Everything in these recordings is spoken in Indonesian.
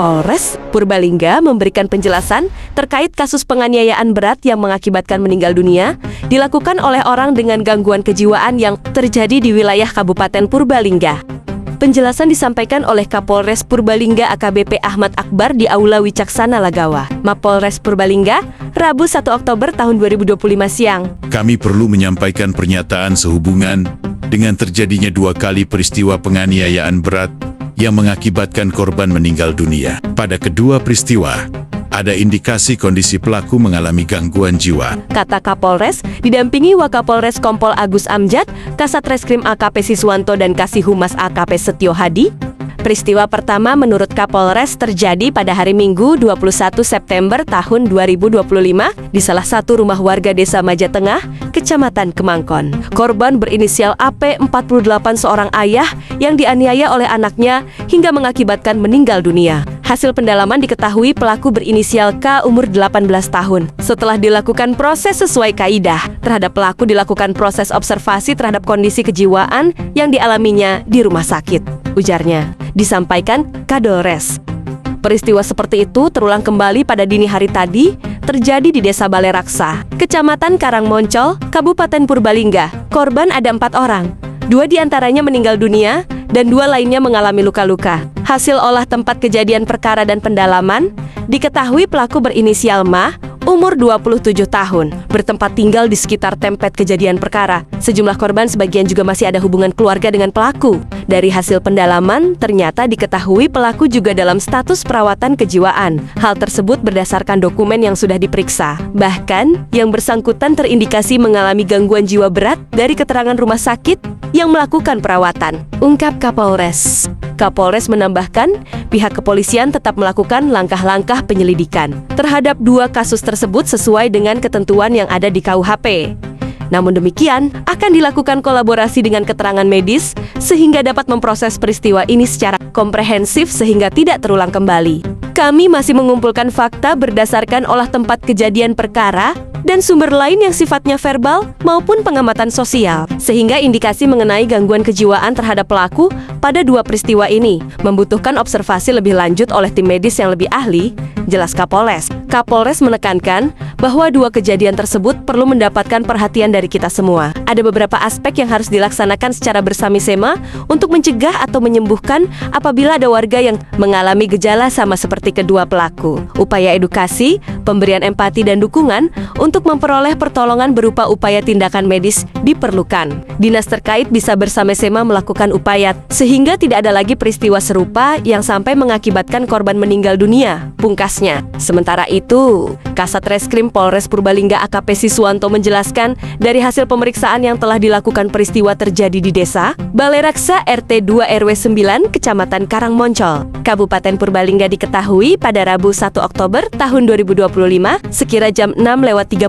Kapolres Purbalingga memberikan penjelasan terkait kasus penganiayaan berat yang mengakibatkan meninggal dunia dilakukan oleh orang dengan gangguan kejiwaan yang terjadi di wilayah Kabupaten Purbalingga. Penjelasan disampaikan oleh Kapolres Purbalingga AKBP Ahmad Akbar di Aula Wicaksana Lagawa, Mapolres Purbalingga, Rabu 1 Oktober tahun 2025 siang. Kami perlu menyampaikan pernyataan sehubungan dengan terjadinya 2 kali peristiwa penganiayaan berat yang mengakibatkan korban meninggal dunia. Pada kedua peristiwa, ada indikasi kondisi pelaku mengalami gangguan jiwa, kata Kapolres, didampingi Wakapolres Kompol Agus Amjad, Kasat Reskrim AKP Siswanto dan Kasih Humas AKP Setio Hadi. Peristiwa pertama menurut Kapolres terjadi pada hari Minggu 21 September tahun 2025 di salah satu rumah warga Desa Majatengah, Kecamatan Kemangkon. Korban berinisial AP 48 seorang ayah yang dianiaya oleh anaknya hingga mengakibatkan meninggal dunia. Hasil pendalaman diketahui pelaku berinisial K umur 18 tahun. Setelah dilakukan proses sesuai kaidah, terhadap pelaku dilakukan proses observasi terhadap kondisi kejiwaan yang dialaminya di rumah sakit, ujarnya. Disampaikan Kadolres. Peristiwa seperti itu terulang kembali pada dini hari tadi, terjadi di Desa Balai Raksa, Kecamatan Karangmoncol, Kabupaten Purbalingga. Korban ada 4 orang, 2 diantaranya meninggal dunia dan 2 lainnya mengalami luka-luka. Hasil olah tempat kejadian perkara dan pendalaman, diketahui pelaku berinisial Ma, umur 27 tahun, bertempat tinggal di sekitar tempat kejadian perkara. Sejumlah korban sebagian juga masih ada hubungan keluarga dengan pelaku. Dari hasil pendalaman, ternyata diketahui pelaku juga dalam status perawatan kejiwaan. Hal tersebut berdasarkan dokumen yang sudah diperiksa. Bahkan, yang bersangkutan terindikasi mengalami gangguan jiwa berat dari keterangan rumah sakit yang melakukan perawatan, ungkap Kapolres. Kapolres menambahkan, pihak kepolisian tetap melakukan langkah-langkah penyelidikan terhadap 2 kasus tersebut sesuai dengan ketentuan yang ada di KUHP. Namun demikian, akan dilakukan kolaborasi dengan keterangan medis sehingga dapat memproses peristiwa ini secara komprehensif sehingga tidak terulang kembali. Kami masih mengumpulkan fakta berdasarkan olah tempat kejadian perkara dan sumber lain yang sifatnya verbal maupun pengamatan sosial, sehingga indikasi mengenai gangguan kejiwaan terhadap pelaku pada 2 peristiwa ini membutuhkan observasi lebih lanjut oleh tim medis yang lebih ahli, jelas Kapolres. Kapolres menekankan bahwa 2 kejadian tersebut perlu mendapatkan perhatian dari kita semua. Ada beberapa aspek yang harus dilaksanakan secara bersama-sama untuk mencegah atau menyembuhkan apabila ada warga yang mengalami gejala sama seperti kedua pelaku. Upaya edukasi, pemberian empati dan dukungan untuk memperoleh pertolongan berupa upaya tindakan medis diperlukan. Dinas terkait bisa bersama-sama melakukan upaya sehingga tidak ada lagi peristiwa serupa yang sampai mengakibatkan korban meninggal dunia, pungkasnya. Sementara itu, Kasat Reskrim Polres Purbalingga AKP Siswanto menjelaskan dari hasil pemeriksaan yang telah dilakukan peristiwa terjadi di Desa Balai Raksa RT 2 RW 9 Kecamatan Karangmoncol, Kabupaten Purbalingga diketahui pada Rabu 1 Oktober tahun 2025 sekira jam 6:30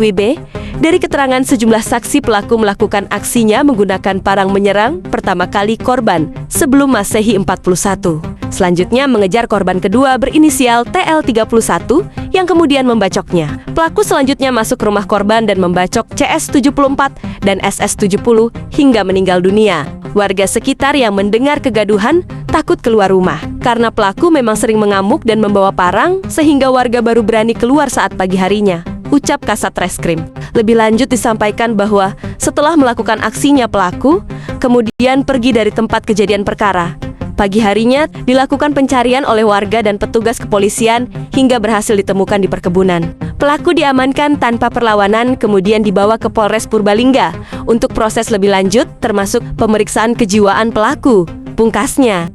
WIB. Dari keterangan sejumlah saksi, pelaku melakukan aksinya menggunakan parang menyerang pertama kali korban sebelum Masehi 41. Selanjutnya mengejar korban kedua berinisial TL31 yang kemudian membacoknya. Pelaku selanjutnya masuk ke rumah korban dan membacok CS74 dan SS70 hingga meninggal dunia. Warga sekitar yang mendengar kegaduhan takut keluar rumah karena pelaku memang sering mengamuk dan membawa parang sehingga warga baru berani keluar saat pagi harinya, ucap Kasat Reskrim. Lebih lanjut disampaikan bahwa setelah melakukan aksinya pelaku kemudian pergi dari tempat kejadian perkara. Pagi harinya dilakukan pencarian oleh warga dan petugas kepolisian hingga berhasil ditemukan di perkebunan. Pelaku diamankan tanpa perlawanan kemudian dibawa ke Polres Purbalingga untuk proses lebih lanjut termasuk pemeriksaan kejiwaan pelaku, pungkasnya.